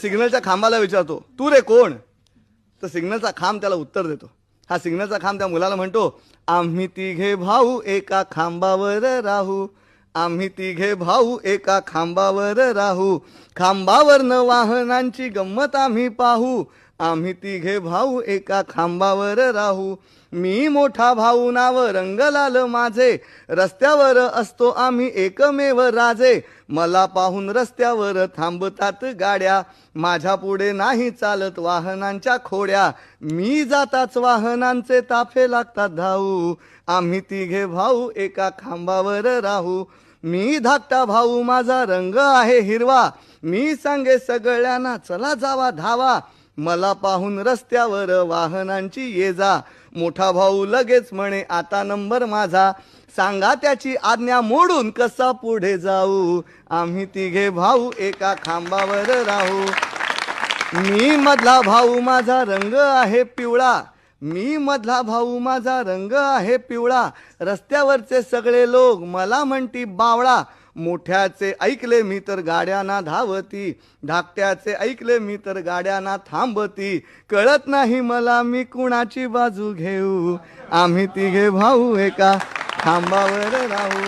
सिग्नलच्या खांबाला विचारतो, तू रे कोण? तर सिग्नलचा खांब त्याला उत्तर देतो. हा सिग्नलचा खांब त्या मुलाला म्हणतो, आम्ही तिघे भाऊ एका खांबावर राहू, आम्ही तिघे भाऊ एका खांबावर राहू, खांबावरनं वाहनांची गंमत आम्ही पाहू, आम्ही तिघे भाऊ एका खांबावर राहू. मी मोठा भाऊ नाव रंगलाल माझे, रस्त्यावर असतो आम्ही एकमेव राजे, मला पाहून रस्त्यावर थांबतात गाड्या, माझ्या पुढे नाही चालत वाहनांच्या खोड्या, मी जाताच वाहनांचे ताफे लागतात धावू, आम्ही तिघे भाऊ एका खांबावर राहू. मी धाकटा भाऊ माझा रंग आहे हिरवा, मी सांगे सगळ्यांना चला जावा धावा, मला पाहून रस्त्यावर वाहनांची ये जा, मोठा भाऊ लगेच म्हणे आता नंबर माझा, सांगा त्याची आज्ञा मोडून कसा पुढे जाऊ, आम्ही तिघे भाऊ एका खांबावर राहू. मी मधला भाऊ माझा रंग आहे पिवळा, मी मधला भाऊ माझा रंग आहे पिवळा, रस्त्यावरचे सगळे लोक मला म्हणती बावळा, मोठ्याचे ऐकले मी तर गाड्यांना धावती, धाकट्याचे ऐकले मी तर गाड्यांना थांबती, कळत नाही मला मी कुणाची बाजू घेऊ, आम्ही तिघे भाऊ एका खांबावर राहू.